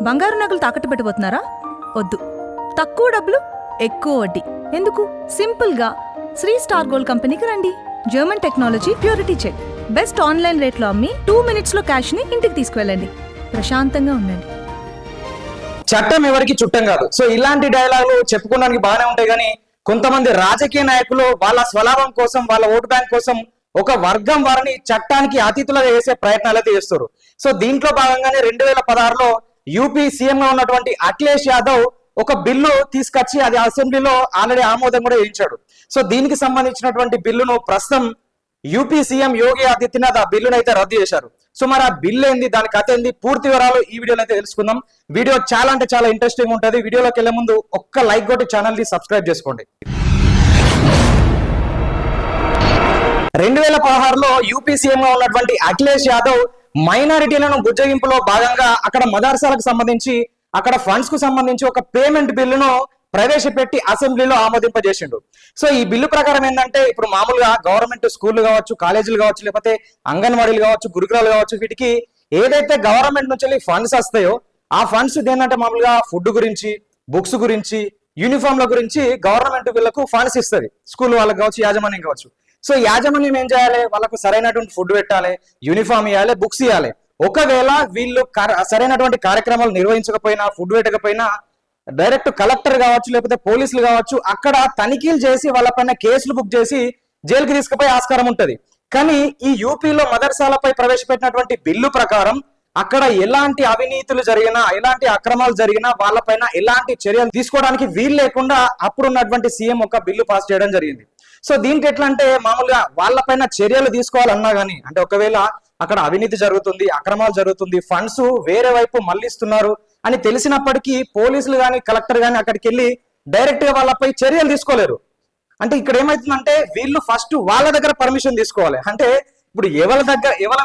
బంగారు నగలు తాకట్టు పెట్టబోతున్నారా? వద్దు. తక్కువ డబ్బులు ఎక్కువ వడ్డీ ఎందుకు? సింపుల్గా శ్రీ స్టార్ గోల్డ్ కంపెనీకి రండి. German technology, purity check, best online రేట్లో అమ్మి 2 minutesలో క్యాష్ని ఇంటికి తీసుకువెళ్ళండి. ప్రశాంతంగా ఉండండి. చట్టం ఎవరికి చుట్టం కాదు. సో ఇలాంటి డైలాగులు చెప్పుకోవడానికి బాగానే ఉంటాయి, కానీ కొంతమంది రాజకీయ నాయకులు వాళ్ళ స్వలాభం కోసం, వాళ్ళ ఓటు బ్యాంక్ కోసం ఒక వర్గం వారిని చట్టానికి అతీతులుగా చేసే ప్రయత్నాలు అయితే చేస్తారు. సో దీంట్లో భాగంగానే 2016లో యూపీ సీఎం గా ఉన్నటువంటి అఖిలేష్ యాదవ్ ఒక బిల్లు తీసుకొచ్చి అది అసెంబ్లీలో ఆల్రెడీ ఆమోదం కూడా చేయించాడు. సో దీనికి సంబంధించినటువంటి బిల్లును ప్రస్తుతం యూపీ సీఎం యోగి ఆదిత్యనాథ్ ఆ బిల్లును అయితే రద్దు చేశారు. సో మరి ఆ బిల్లు ఏంది, దాని కథ ఏంది, పూర్తి వివరాలు ఈ వీడియోలో అయితే తెలుసుకుందాం. వీడియో చాలా అంటే చాలా ఇంట్రెస్టింగ్ ఉంటుంది. వీడియోలోకి వెళ్లే ముందు ఒక్క లైక్ కొట్టి ఛానల్ ని సబ్స్క్రైబ్ చేసుకోండి. 2016లో యూపీ సీఎం గా ఉన్నటువంటి అఖిలేష్ యాదవ్ మైనారిటీలను బుజ్జగింపులో భాగంగా అక్కడ మదర్సాలకు సంబంధించి, అక్కడ ఫండ్స్ కు సంబంధించి ఒక పేమెంట్ బిల్లును ప్రవేశపెట్టి అసెంబ్లీలో ఆమోదింపజేసిండు. సో ఈ బిల్లు ప్రకారం ఏంటంటే, ఇప్పుడు మామూలుగా గవర్నమెంట్ స్కూళ్లు కావచ్చు, కాలేజీలు కావచ్చు, లేకపోతే అంగన్వాడీలు కావచ్చు, గురుకులాలు కావచ్చు, వీటికి ఏదైతే గవర్నమెంట్ నుంచి ఫండ్స్ వస్తాయో ఆ ఫండ్స్ ఏంటంటే మామూలుగా ఫుడ్ గురించి, బుక్స్ గురించి, యూనిఫామ్ల గురించి గవర్నమెంట్ వీళ్ళకు ఫండ్స్ ఇస్తుంది. స్కూల్ వాళ్ళకి కావచ్చు, యాజమాన్యం కావచ్చు. సో యాజమాన్యం ఏం చేయాలి, వాళ్ళకు సరైనటువంటి ఫుడ్ పెట్టాలి, యూనిఫామ్ ఇవ్వాలి, బుక్స్ ఇవ్వాలి. ఒకవేళ వీళ్ళు సరైనటువంటి కార్యక్రమాలు నిర్వహించకపోయినా, ఫుడ్ పెట్టకపోయినా డైరెక్ట్ కలెక్టర్ కావచ్చు, లేకపోతే పోలీసులు కావచ్చు, అక్కడ తనిఖీలు చేసి వాళ్ళపైన కేసులు బుక్ చేసి జైలుకి తీసుకుపోయే ఆస్కారం ఉంటది. కానీ ఈ యూపీలో మదర్సాలపై ప్రవేశపెట్టినటువంటి బిల్లు ప్రకారం అక్కడ ఎలాంటి అవినీతులు జరిగినా, ఎలాంటి అక్రమాలు జరిగినా వాళ్ళపైన ఎలాంటి చర్యలు తీసుకోవడానికి వీలు లేకుండా అప్పుడున్నటువంటి సీఎం ఒక బిల్లు పాస్ చేయడం జరిగింది. సో దీనికి ఎట్లా అంటే, మామూలుగా వాళ్ళపైన చర్యలు తీసుకోవాలన్నా గానీ, అంటే ఒకవేళ అక్కడ అవినీతి జరుగుతుంది, అక్రమాలు జరుగుతుంది, ఫండ్స్ వేరే వైపు మళ్లిస్తున్నారు అని తెలిసినప్పటికీ పోలీసులు కానీ, కలెక్టర్ కానీ అక్కడికి వెళ్ళి డైరెక్ట్ గా వాళ్ళపై చర్యలు తీసుకోలేరు. అంటే ఇక్కడ ఏమైతుందంటే, వీళ్ళు ఫస్ట్ వాళ్ళ దగ్గర పర్మిషన్ తీసుకోవాలి. అంటే ఇప్పుడు ఎవరి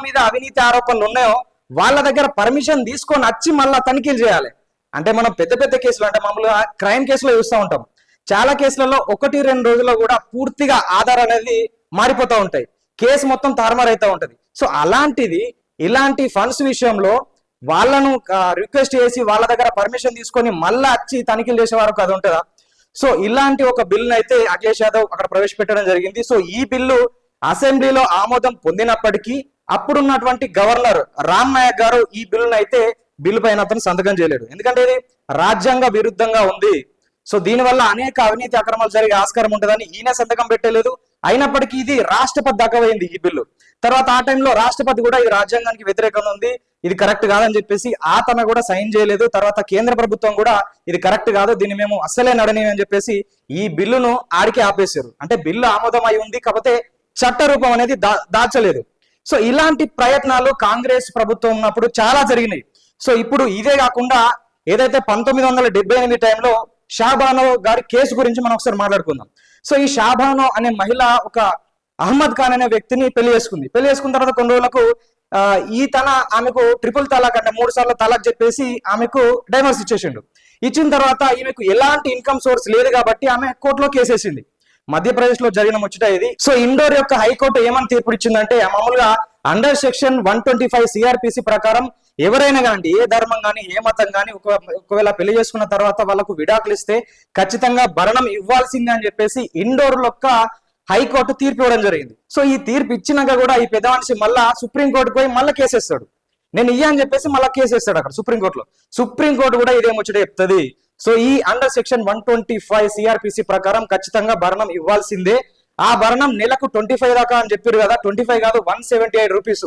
మీద అవినీతి ఆరోపణలు ఉన్నాయో వాళ్ళ దగ్గర పర్మిషన్ తీసుకొని వచ్చి మళ్ళా తనిఖీలు చేయాలి. అంటే మనం పెద్ద పెద్ద కేసులు, అంటే మామూలుగా క్రైమ్ కేసులో చూస్తూ ఉంటాం, చాలా కేసులలో 1-2 రోజుల్లో కూడా పూర్తిగా ఆధారం అనేది మారిపోతూ ఉంటాయి, కేసు మొత్తం తారుమారైతూ ఉంటది. సో అలాంటిది ఇలాంటి ఫండ్స్ విషయంలో వాళ్ళను రిక్వెస్ట్ చేసి వాళ్ళ దగ్గర పర్మిషన్ తీసుకొని మళ్ళా వచ్చి తనిఖీలు చేసే వరకు అది ఉంటుందా? సో ఇలాంటి ఒక బిల్లును అయితే అఖిలేష్ యాదవ్ అక్కడ ప్రవేశపెట్టడం జరిగింది. సో ఈ బిల్లు అసెంబ్లీలో ఆమోదం పొందినప్పటికీ అప్పుడున్నటువంటి గవర్నర్ రామ్ నాయక్ గారు ఈ బిల్లును అయితే బిల్లు పైన అతను సంతకం చేయలేడు. ఎందుకంటే ఇది రాజ్యాంగ విరుద్ధంగా ఉంది. సో దీనివల్ల అనేక అవినీతి అక్రమాలు జరిగే ఆస్కారం ఉంటుందని ఈయన సంతకం పెట్టలేదు. అయినప్పటికీ ఇది రాష్ట్రపతి దాకా పోయింది ఈ బిల్లు. తర్వాత ఆ టైంలో రాష్ట్రపతి కూడా ఇది రాజ్యాంగానికి వ్యతిరేకంగా ఉంది, ఇది కరెక్ట్ కాదని చెప్పేసి ఆతన కూడా సైన్ చేయలేదు. తర్వాత కేంద్ర ప్రభుత్వం కూడా ఇది కరెక్ట్ కాదు, దీన్ని మేము అస్సలే నడని అని చెప్పేసి ఈ బిల్లును ఆడికి ఆపేశారు. అంటే బిల్లు ఆమోదం అయి ఉంది, కాకపోతే చట్ట రూపం అనేది దాచలేదు. సో ఇలాంటి ప్రయత్నాలు కాంగ్రెస్ ప్రభుత్వం ఉన్నప్పుడు చాలా జరిగినాయి. సో ఇప్పుడు ఇదే కాకుండా ఏదైతే 1978 టైంలో షాబానో గారి కేసు గురించి మనం ఒకసారి మాట్లాడుకుందాం. సో ఈ షాబానో అనే మహిళ ఒక అహ్మద్ ఖాన్ అనే వ్యక్తిని పెళ్లి చేసుకున్న తర్వాత కొన్ని రోజులకు ఆమెకు ట్రిపుల్ తలాక్, అంటే 3 సార్లు తలాక్ చెప్పేసి ఆమెకు డైవర్స్ ఇచ్చేసిండు. ఇచ్చిన తర్వాత ఈమెకు ఎలాంటి ఇన్కమ్ సోర్స్ లేదు కాబట్టి ఆమె కోర్టులో కేసేసింది. మధ్యప్రదేశ్ లో జరిగిన ముచ్చట ఇది. సో ఇండోర్ యొక్క హైకోర్టు ఏమని తీర్పు ఇచ్చిందంటే, మామూలుగా అండర్ సెక్షన్ 125 సిఆర్పిసి ప్రకారం ఎవరైనా కానీ, ఏ ధర్మం కానీ, ఏ మతం కానీ ఒకవేళ పెళ్లి చేసుకున్న తర్వాత వాళ్ళకు విడాకులు ఇస్తే ఖచ్చితంగా భరణం ఇవ్వాల్సిందే అని చెప్పేసి ఇండోర్ యొక్క హైకోర్టు తీర్పు ఇవ్వడం జరిగింది. సో ఈ తీర్పు ఇచ్చినాక కూడా ఈ పెద్ద మనిషి మళ్ళా సుప్రీంకోర్టుకు పోయి మళ్ళీ కేసేస్తాడు. నేను అని చెప్పేసి మళ్ళీ కేసేస్తాడు అక్కడ సుప్రీంకోర్టులో. సుప్రీంకోర్టు కూడా ఇదే ముచ్చట చెప్తుంది. సో ఈ అండర్ సెక్షన్ 125 సిఆర్పిసి ప్రకారం ఖచ్చితంగా భరణం ఇవ్వాల్సిందే. ఆ భరణం నెలకు 25 దాకా అని చెప్పారు కదా, 25 కాదు 178 రూపీస్,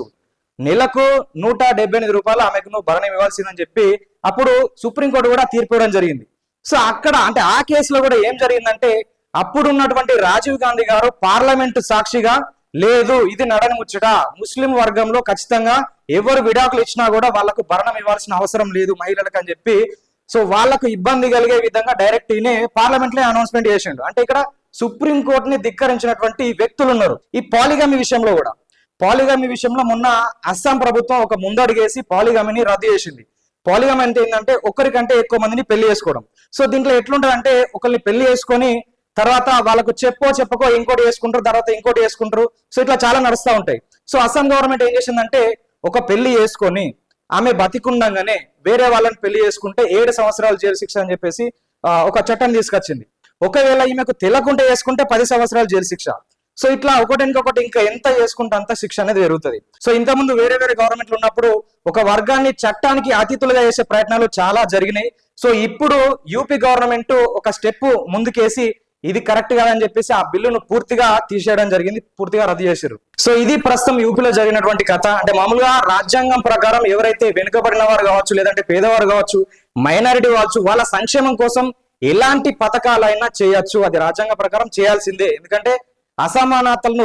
నెలకు 178 రూపాయలు ఆమెకు నువ్వు భరణం ఇవ్వాల్సిందని చెప్పి అప్పుడు సుప్రీంకోర్టు కూడా తీర్పు ఇవ్వడం జరిగింది. సో అక్కడ అంటే ఆ కేసులో కూడా ఏం జరిగిందంటే, అప్పుడు ఉన్నటువంటి రాజీవ్ గాంధీ గారు పార్లమెంటు సాక్షిగా, లేదు ఇది నడని ముచ్చట, ముస్లిం వర్గంలో ఖచ్చితంగా ఎవరు విడాకులు ఇచ్చినా కూడా వాళ్ళకు భరణం ఇవ్వాల్సిన అవసరం లేదు మహిళలకు అని చెప్పి, సో వాళ్ళకు ఇబ్బంది కలిగే విధంగా డైరెక్ట్ ఈయనే పార్లమెంట్ లో అనౌన్స్మెంట్ చేసిండు. అంటే ఇక్కడ సుప్రీంకోర్టుని ధిక్కరించినటువంటి వ్యక్తులు ఉన్నారు. ఈ పాలిగమి విషయంలో కూడా, పాలిగమి విషయంలో మొన్న అస్సాం ప్రభుత్వం ఒక ముందడుగేసి పాలిగమిని రద్దు చేసింది. పాలిగమి అంటే ఏంటంటే ఒకరికంటే ఎక్కువ మందిని పెళ్లి చేసుకోవడం. సో దీంట్లో ఎట్లుంటది అంటే, ఒకరిని పెళ్లి చేసుకొని తర్వాత వాళ్ళకు చెప్పకో ఇంకోటి చేసుకుంటారు, తర్వాత ఇంకోటి చేసుకుంటారు. సో ఇట్లా చాలా నడుస్తూ ఉంటాయి. సో అస్సాం గవర్నమెంట్ ఏం చేసిందంటే, ఒక పెళ్లి చేసుకొని ఆమె బతికుండగానే వేరే వాళ్ళని పెళ్లి చేసుకుంటే 7 సంవత్సరాలు జైలు శిక్ష అని చెప్పేసి ఒక చట్టం తీసుకొచ్చింది. ఒకవేళ ఈమెకు తెలియకుండా చేసుకుంటే 10 సంవత్సరాలు జైలు శిక్ష. సో ఇట్లా ఒకటి ఇంకా ఎంత చేసుకుంటే అంత శిక్ష అనేది పెరుగుతుంది. సో ఇంతకుముందు వేరే గవర్నమెంట్లు ఉన్నప్పుడు ఒక వర్గాన్ని చట్టానికి అతిథులుగా చేసే ప్రయత్నాలు చాలా జరిగినాయి. సో ఇప్పుడు యూపీ గవర్నమెంట్ ఒక స్టెప్ ముందుకేసి ఇది కరెక్ట్ కాదని చెప్పేసి ఆ బిల్లును పూర్తిగా తీసేయడం జరిగింది, పూర్తిగా రద్దు చేశారు. సో ఇది ప్రస్తుతం యూపీలో జరిగినటువంటి కథ. అంటే మామూలుగా రాజ్యాంగం ప్రకారం ఎవరైతే వెనుకబడిన వారు కావచ్చు, లేదంటే పేదవారు కావచ్చు, మైనారిటీ కావచ్చు, వాళ్ళ సంక్షేమం కోసం ఎలాంటి పథకాలైనా చేయొచ్చు, అది రాజ్యాంగ ప్రకారం చేయాల్సిందే. ఎందుకంటే అసమానతలను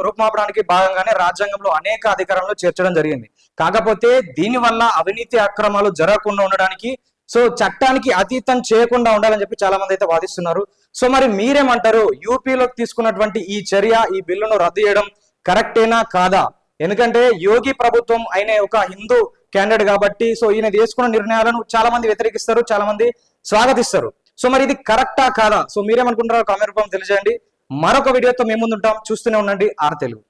రూపుమాపడానికి భాగంగానే రాజ్యాంగంలో అనేక అధికారాలను చేర్చడం జరిగింది. కాకపోతే దీనివల్ల అవినీతి అక్రమాలు జరగకుండా ఉండడానికి, సో చట్టానికి అతీతం చేయకుండా ఉండాలని చెప్పి చాలా మంది అయితే వాదిస్తున్నారు. సో మరి మీరేమంటారు? యూపీలో తీసుకున్నటువంటి ఈ చర్య, ఈ బిల్లును రద్దు చేయడం కరెక్టేనా కాదా? ఎందుకంటే యోగి ప్రభుత్వం అయిన ఒక హిందూ క్యాండిడేట్ కాబట్టి సో ఈయన తీసుకున్న నిర్ణయాలను చాలా మంది వ్యతిరేకిస్తారు, చాలా మంది స్వాగతిస్తారు. సో మరి ఇది కరెక్టా కాదా? సో మీరేమనుకుంటారో కామెంట్ రూపంలో తెలియజేయండి. మరొక వీడియోతో మేము ముందుంటాం. చూస్తూనే ఉండండి ఆర్ తెలుగు.